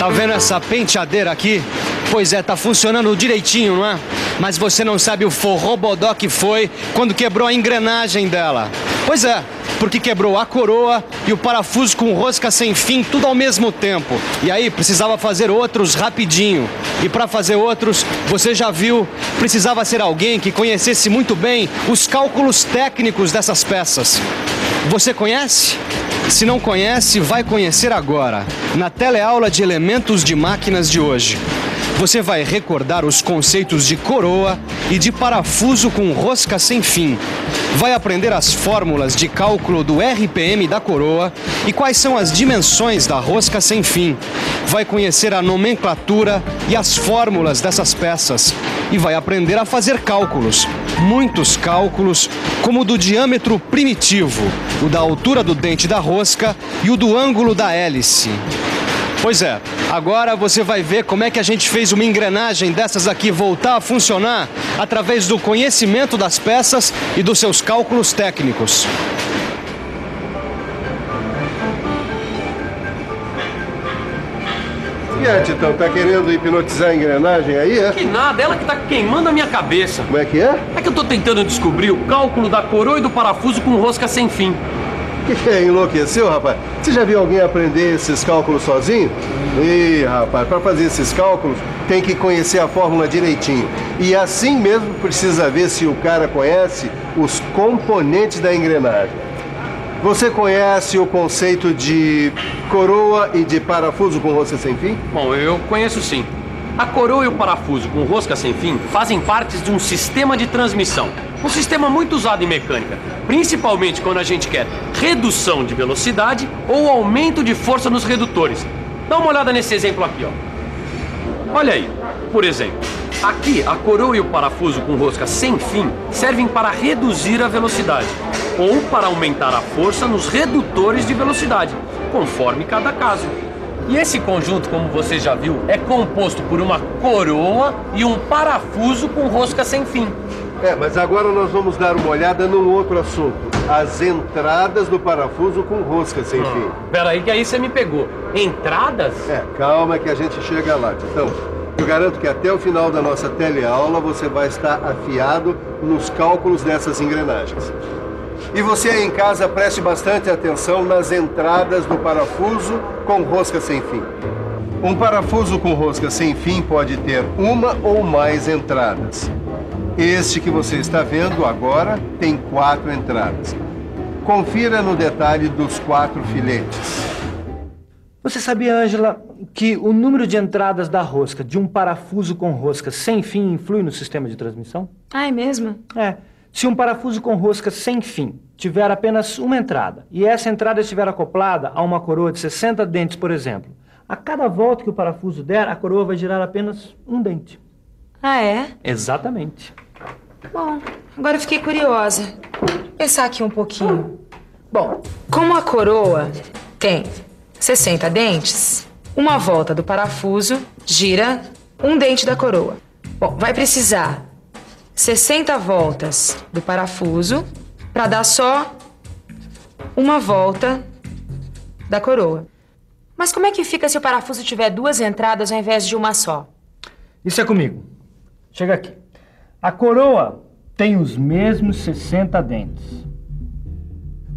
Tá vendo essa penteadeira aqui? Pois é, tá funcionando direitinho, não é? Mas você não sabe o forrobodó que foi quando quebrou a engrenagem dela. Pois é, porque quebrou a coroa e o parafuso com rosca sem fim, tudo ao mesmo tempo. E aí precisava fazer outros rapidinho. E para fazer outros, você já viu, precisava ser alguém que conhecesse muito bem os cálculos técnicos dessas peças. Você conhece? Se não conhece, vai conhecer agora, na teleaula de elementos de máquinas de hoje. Você vai recordar os conceitos de coroa e de parafuso com rosca sem fim. Vai aprender as fórmulas de cálculo do RPM da coroa e quais são as dimensões da rosca sem fim. Vai conhecer a nomenclatura e as fórmulas dessas peças. E vai aprender a fazer cálculos, muitos cálculos, como o do diâmetro primitivo, o da altura do dente da rosca e o do ângulo da hélice. Pois é, agora você vai ver como é que a gente fez uma engrenagem dessas aqui voltar a funcionar através do conhecimento das peças e dos seus cálculos técnicos. E aí, Titão, tá querendo hipnotizar a engrenagem aí, é? Que nada, ela que tá queimando a minha cabeça. Como é que é? É que eu tô tentando descobrir o cálculo da coroa e do parafuso com rosca sem fim. Que é? Enlouqueceu, rapaz? Você já viu alguém aprender esses cálculos sozinho? Ih, rapaz, para fazer esses cálculos tem que conhecer a fórmula direitinho. E assim mesmo precisa ver se o cara conhece os componentes da engrenagem. Você conhece o conceito de coroa e de parafuso com rosca sem fim? Bom, eu conheço sim. A coroa e o parafuso com rosca sem fim fazem parte de um sistema de transmissão. Um sistema muito usado em mecânica, principalmente quando a gente quer redução de velocidade ou aumento de força nos redutores. Dá uma olhada nesse exemplo aqui, ó. Olha aí, por exemplo, aqui a coroa e o parafuso com rosca sem fim servem para reduzir a velocidade ou para aumentar a força nos redutores de velocidade, conforme cada caso. E esse conjunto, como você já viu, é composto por uma coroa e um parafuso com rosca sem fim. Mas agora nós vamos dar uma olhada num outro assunto. As entradas do parafuso com rosca sem fim. Peraí que aí você me pegou. Entradas? Calma que a gente chega lá, Titão. Eu garanto que até o final da nossa teleaula você vai estar afiado nos cálculos dessas engrenagens. E você aí em casa preste bastante atenção nas entradas do parafuso com rosca sem fim. Um parafuso com rosca sem fim pode ter uma ou mais entradas. Este que você está vendo agora tem 4 entradas. Confira no detalhe dos 4 filetes. Você sabia, Ângela, que o número de entradas da rosca de um parafuso com rosca sem fim influi no sistema de transmissão? Ah, é mesmo? Se um parafuso com rosca sem fim tiver apenas uma entrada e essa entrada estiver acoplada a uma coroa de 60 dentes, por exemplo, a cada volta que o parafuso der, a coroa vai girar apenas um dente. Ah, é? Exatamente. Bom, agora eu fiquei curiosa. Vou pensar aqui um pouquinho. Bom, como a coroa tem 60 dentes, uma volta do parafuso gira um dente da coroa. Bom, vai precisar 60 voltas do parafuso para dar só uma volta da coroa. Mas como é que fica se o parafuso tiver 2 entradas ao invés de uma só? Isso é comigo. Chega aqui. A coroa tem os mesmos 60 dentes.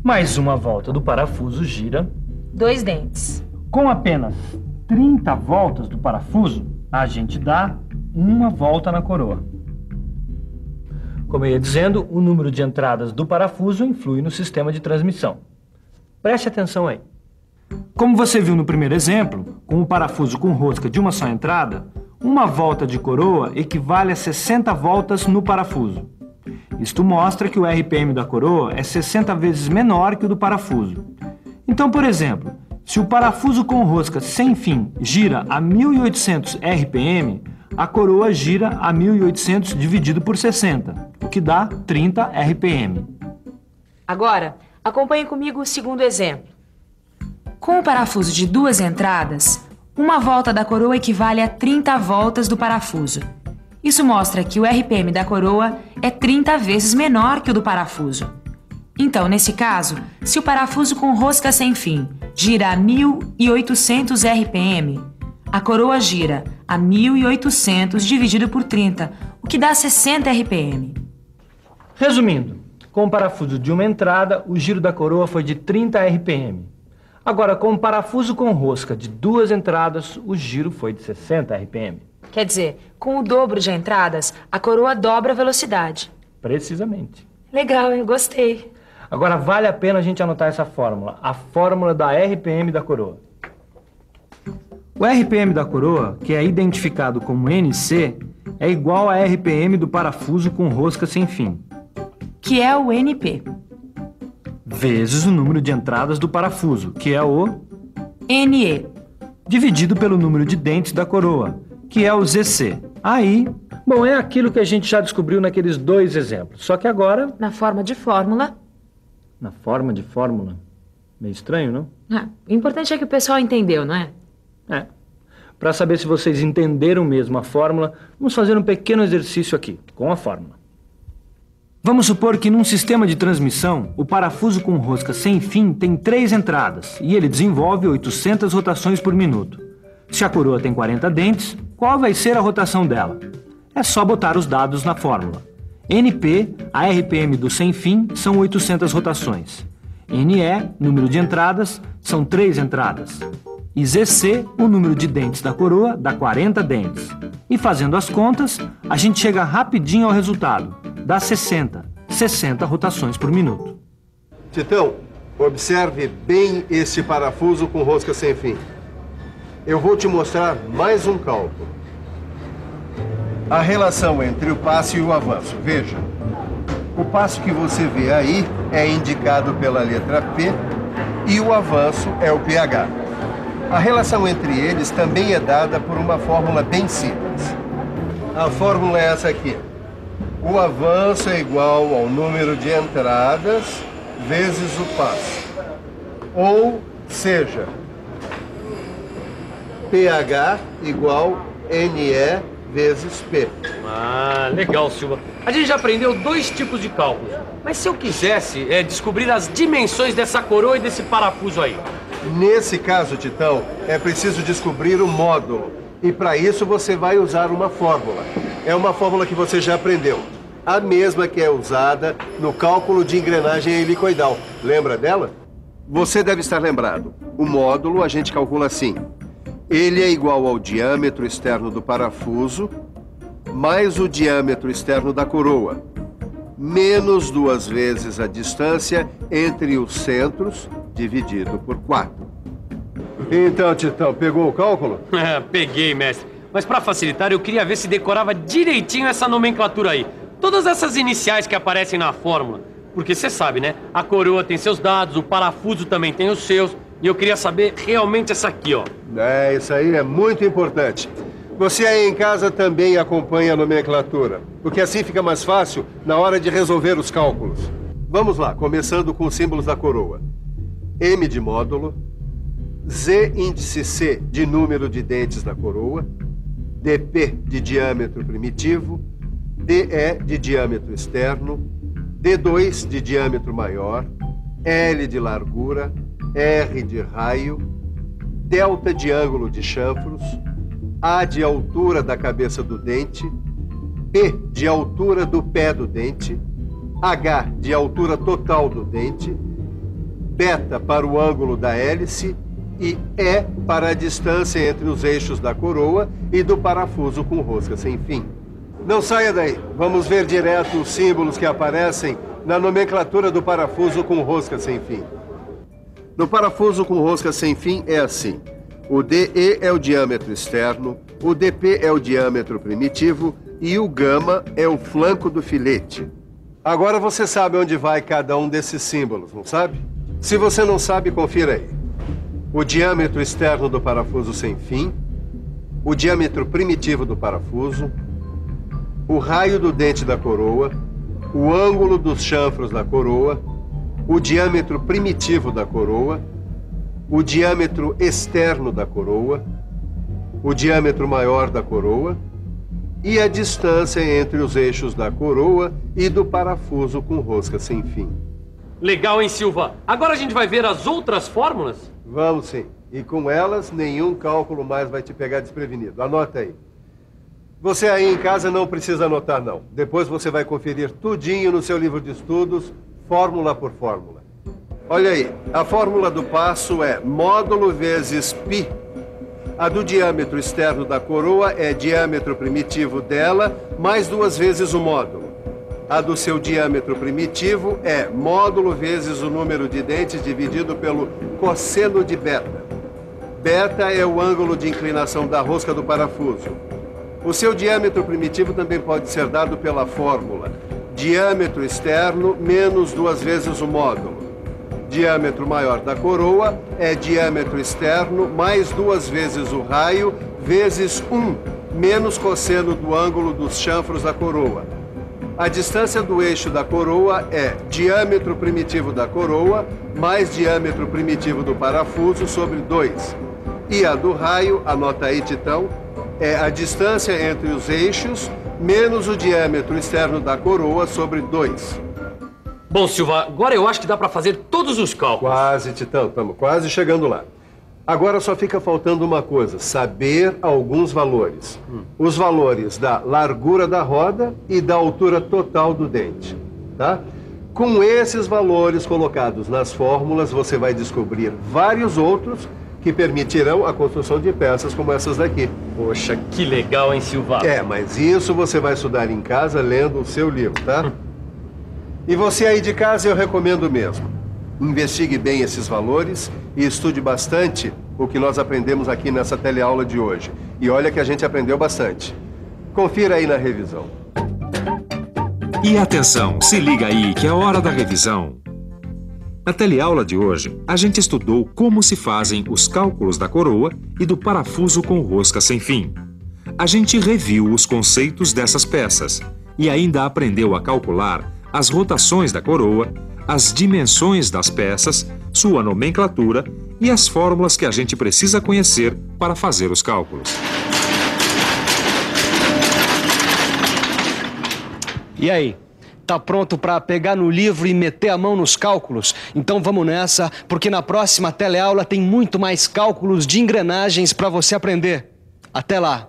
Mais uma volta do parafuso gira 2 dentes. Com apenas 30 voltas do parafuso, a gente dá uma volta na coroa. Como eu ia dizendo, o número de entradas do parafuso influi no sistema de transmissão. Preste atenção aí. Como você viu no primeiro exemplo, com o parafuso com rosca de uma só entrada, uma volta de coroa equivale a 60 voltas no parafuso. Isto mostra que o RPM da coroa é 60 vezes menor que o do parafuso. Então, por exemplo, se o parafuso com rosca sem fim gira a 1800 RPM, a coroa gira a 1800 dividido por 60, o que dá 30 RPM. Agora, acompanhe comigo o segundo exemplo. Com o parafuso de 2 entradas, uma volta da coroa equivale a 30 voltas do parafuso. Isso mostra que o RPM da coroa é 30 vezes menor que o do parafuso. Então, nesse caso, se o parafuso com rosca sem fim gira a 1800 RPM, A coroa gira a 1.800 dividido por 30, o que dá 60 RPM. Resumindo, com o parafuso de uma entrada, o giro da coroa foi de 30 RPM. Agora, com o parafuso com rosca de 2 entradas, o giro foi de 60 RPM. Quer dizer, com o dobro de entradas, a coroa dobra a velocidade. Precisamente. Legal, eu gostei. Agora, vale a pena a gente anotar essa fórmula, a fórmula da RPM da coroa. O RPM da coroa, que é identificado como NC, é igual a RPM do parafuso com rosca sem fim, Que é o NP. vezes o número de entradas do parafuso, que é o NE. dividido pelo número de dentes da coroa, que é o ZC. Aí, bom, é aquilo que a gente já descobriu naqueles 2 exemplos, só que agora, Na forma de fórmula. na forma de fórmula. Meio estranho, não? O importante é que o pessoal entendeu, não é? É. Para saber se vocês entenderam mesmo a fórmula, vamos fazer um pequeno exercício aqui, com a fórmula. Vamos supor que num sistema de transmissão, o parafuso com rosca sem fim tem 3 entradas e ele desenvolve 800 rotações por minuto. Se a coroa tem 40 dentes, qual vai ser a rotação dela? É só botar os dados na fórmula. NP, a RPM do sem fim, são 800 rotações. NE, número de entradas, são 3 entradas. E ZC, o número de dentes da coroa, dá 40 dentes. E fazendo as contas, a gente chega rapidinho ao resultado. Dá 60 rotações por minuto. Titão, observe bem esse parafuso com rosca sem fim. Eu vou te mostrar mais um cálculo. A relação entre o passo e o avanço. Veja, o passo que você vê aí é indicado pela letra P e o avanço é o pH. A relação entre eles também é dada por uma fórmula bem simples. A fórmula é essa aqui. O avanço é igual ao número de entradas vezes o passo. Ou seja, pH igual NE vezes P. Ah, legal, Silva. A gente já aprendeu 2 tipos de cálculos. Mas se eu quisesse descobrir as dimensões dessa coroa e desse parafuso aí? Nesse caso, Titão, é preciso descobrir o módulo. E para isso você vai usar uma fórmula. É uma fórmula que você já aprendeu. A mesma que é usada no cálculo de engrenagem helicoidal. Lembra dela? Você deve estar lembrado. O módulo a gente calcula assim. Ele é igual ao diâmetro externo do parafuso mais o diâmetro externo da coroa, menos 2 vezes a distância entre os centros, dividido por 4. Então, Titão, pegou o cálculo? Peguei, mestre. Mas para facilitar, eu queria ver se decorava direitinho essa nomenclatura aí. Todas essas iniciais que aparecem na fórmula. Porque você sabe, né? A coroa tem seus dados, o parafuso também tem os seus. E eu queria saber realmente essa aqui, ó. Isso aí é muito importante. Você aí em casa também acompanha a nomenclatura, porque assim fica mais fácil na hora de resolver os cálculos. Vamos lá, começando com os símbolos da coroa. M de módulo, Z índice C de número de dentes da coroa, DP de diâmetro primitivo, DE de diâmetro externo, D2 de diâmetro maior, L de largura, R de raio, delta de ângulo de chanfros, A de altura da cabeça do dente, P de altura do pé do dente, H de altura total do dente, beta para o ângulo da hélice e E para a distância entre os eixos da coroa e do parafuso com rosca sem fim. Não saia daí, vamos ver direto os símbolos que aparecem na nomenclatura do parafuso com rosca sem fim. No parafuso com rosca sem fim é assim. O DE é o diâmetro externo, o DP é o diâmetro primitivo e o gama é o flanco do filete. Agora você sabe onde vai cada um desses símbolos, não sabe? Se você não sabe, confira aí. O diâmetro externo do parafuso sem fim, o diâmetro primitivo do parafuso, o raio do dente da coroa, o ângulo dos chanfros da coroa, o diâmetro primitivo da coroa, o diâmetro externo da coroa, o diâmetro maior da coroa e a distância entre os eixos da coroa e do parafuso com rosca sem fim. Legal, hein, Silva? Agora a gente vai ver as outras fórmulas? Vamos sim. E com elas, nenhum cálculo mais vai te pegar desprevenido. Anota aí. Você aí em casa não precisa anotar, não. Depois você vai conferir tudinho no seu livro de estudos, fórmula por fórmula. Olha aí, a fórmula do passo é módulo vezes π. A do diâmetro externo da coroa é diâmetro primitivo dela, mais 2 vezes o módulo. A do seu diâmetro primitivo é módulo vezes o número de dentes dividido pelo cosseno de beta. Beta é o ângulo de inclinação da rosca do parafuso. O seu diâmetro primitivo também pode ser dado pela fórmula diâmetro externo menos 2 vezes o módulo. Diâmetro maior da coroa é diâmetro externo mais 2 vezes o raio vezes 1 menos cosseno do ângulo dos chanfros da coroa. A distância do eixo da coroa é diâmetro primitivo da coroa mais diâmetro primitivo do parafuso sobre 2. E a do raio, anota aí, Titão, é a distância entre os eixos menos o diâmetro externo da coroa sobre 2. Bom, Silva, agora eu acho que dá para fazer todos os cálculos. Quase, Titão, estamos quase chegando lá. Agora só fica faltando uma coisa, saber alguns valores. Os valores da largura da roda e da altura total do dente, tá? Com esses valores colocados nas fórmulas, você vai descobrir vários outros que permitirão a construção de peças como essas daqui. Poxa, que legal, hein, Silva? É, mas isso você vai estudar em casa lendo o seu livro, tá? E você aí de casa eu recomendo mesmo. Investigue bem esses valores e estude bastante o que nós aprendemos aqui nessa teleaula de hoje. E olha que a gente aprendeu bastante. Confira aí na revisão. E atenção, se liga aí que é hora da revisão. Na teleaula de hoje, a gente estudou como se fazem os cálculos da coroa e do parafuso com rosca sem fim. A gente reviu os conceitos dessas peças e ainda aprendeu a calcular as rotações da coroa, as dimensões das peças, sua nomenclatura e as fórmulas que a gente precisa conhecer para fazer os cálculos. E aí? Tá pronto para pegar no livro e meter a mão nos cálculos? Então vamos nessa, porque na próxima teleaula tem muito mais cálculos de engrenagens para você aprender. Até lá!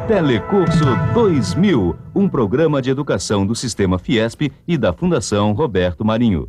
Telecurso 2000, um programa de educação do Sistema Fiesp e da Fundação Roberto Marinho.